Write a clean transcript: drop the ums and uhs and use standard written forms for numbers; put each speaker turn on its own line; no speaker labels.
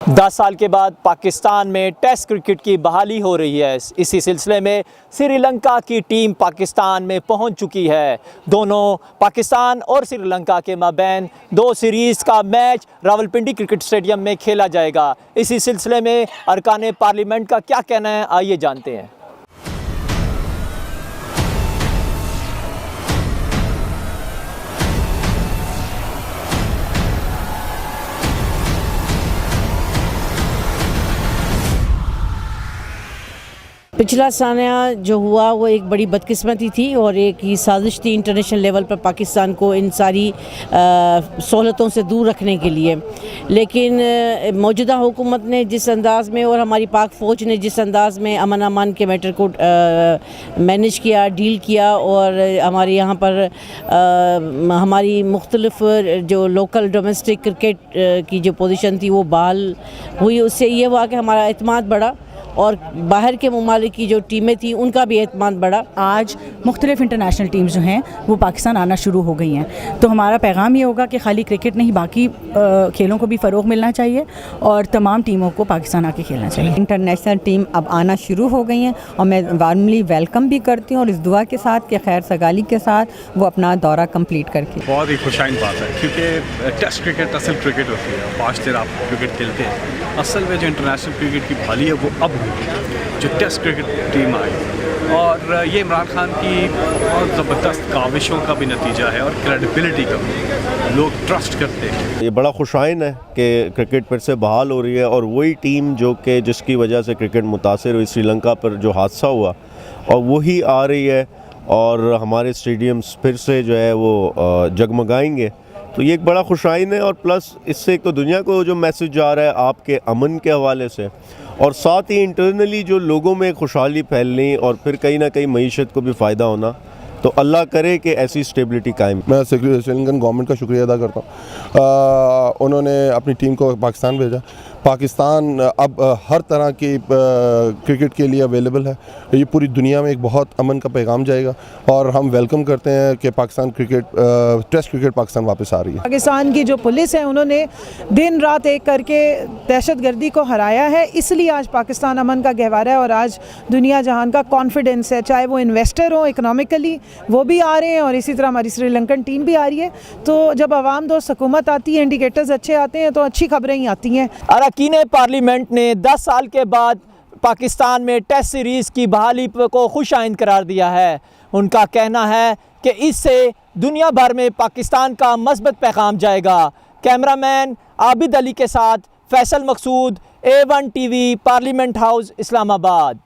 10 साल के बाद पाकिस्तान में टेस्ट क्रिकेट की बहाली हो रही है। इसी सिलसिले में श्रीलंका की टीम पाकिस्तान में पहुंच चुकी है। दोनों पाकिस्तान और श्रीलंका के माबैन 2 सीरीज़ का मैच रावलपिंडी क्रिकेट स्टेडियम में खेला जाएगा। इसी सिलसिले में अरकान पार्लियामेंट का क्या कहना है, आइए जानते हैं।
पिछला साल जो हुआ वो एक बड़ी बदकिस्मती थी और एक ही साजिश थी इंटरनेशनल लेवल पर पाकिस्तान को इन सारी सहूलतों से दूर रखने के लिए। लेकिन मौजूदा हुकूमत ने जिस अंदाज़ में और हमारी पाक फ़ौज ने जिस अंदाज़ में अमन के मैटर को मैनेज किया, डील किया और हमारे यहाँ पर हमारी मुख्तलिफ जो लोकल डोमेस्टिक क्रिकेट की जो पोजीशन थी वो बहाल हुई, उससे ये हुआ कि हमारा एतमाद बढ़ा और बाहर के ममालिक की जो टीमें थी उनका भी एतमाद बढ़ा।
आज मुख्तलिफ इंटरनेशनल टीम्स जो हैं वो पाकिस्तान आना शुरू हो गई हैं, तो हमारा पैगाम ये होगा कि खाली क्रिकेट नहीं, बाकी खेलों को भी फ़रोग़ मिलना चाहिए और तमाम टीमों को पाकिस्तान आके खेलना चाहिए।
इंटरनेशनल टीम अब आना शुरू हो गई हैं और मैं वार्मली वेलकम भी करती हूँ और इस दुआ के साथ कि खैर सगाली के साथ वो अपना दौरा कंप्लीट करके।
बहुत ही खुशाइन बात है क्योंकि टेस्ट क्रिकेट असल क्रिकेट होती है। 5 दिन आप क्रिकेट खेलते हैं। असल में जो इंटरनेशनल क्रिकेट की बहाली है वो अब जो टेस्ट क्रिकेट टीम आई और ये इमरान खान की बहुत ज़बरदस्त काविशों का भी नतीजा है और क्रेडिबिलिटी का भी लोग ट्रस्ट करते हैं।
ये बड़ा खुशाइन है कि क्रिकेट फिर से बहाल हो रही है और वही टीम जो कि जिसकी वजह से क्रिकेट मुतासिर हुई, श्रीलंका पर जो हादसा हुआ, और वही आ रही है और हमारे स्टेडियम्स फिर से जो है वो जगमगाएंगे। तो ये एक बड़ा खुशाइन है और प्लस इससे एक तो दुनिया को जो मैसेज जा रहा है आपके अमन के हवाले से, और साथ ही इंटरनली जो लोगों में खुशहाली फैलनी और फिर कहीं ना कहीं मईशत को भी फ़ायदा होना। तो अल्लाह करे कि ऐसी स्टेबिलिटी कायम।
मैं श्रीलंकन गवर्नमेंट का शुक्रिया अदा करता हूँ। उन्होंने अपनी टीम को पाकिस्तान भेजा। पाकिस्तान अब हर तरह की क्रिकेट के लिए अवेलेबल है। ये पूरी दुनिया में एक बहुत अमन का पैगाम जाएगा और हम वेलकम करते हैं कि Pakistan cricket test cricket Pakistan वापस आ रही है।
पाकिस्तान की जो पुलिस है उन्होंने दिन रात एक करके दहशतगर्दी को हराया है, इसलिए आज पाकिस्तान अमन का गहवारा है और आज दुनिया जहान का कॉन्फिडेंस है। चाहे वो इन्वेस्टर हो, इकनॉमिकली वो भी आ रहे हैं और इसी तरह हमारी श्रीलंकन टीम भी आ रही है। तो जब अवाम दोस्त हुकूमत आती है, इंडिकेटर्स अच्छे आते हैं तो अच्छी खबरें ही आती हैं।
अरकान पार्लियामेंट ने 10 साल के बाद पाकिस्तान में टेस्ट सीरीज़ की बहाली को खुशाइन करार दिया है। उनका कहना है कि इससे दुनिया भर में पाकिस्तान का मस्बत पैगाम जाएगा। कैमरामैन आबिद अली के साथ फैसल मकसूद, A1 TV, parliament house, Islamabad.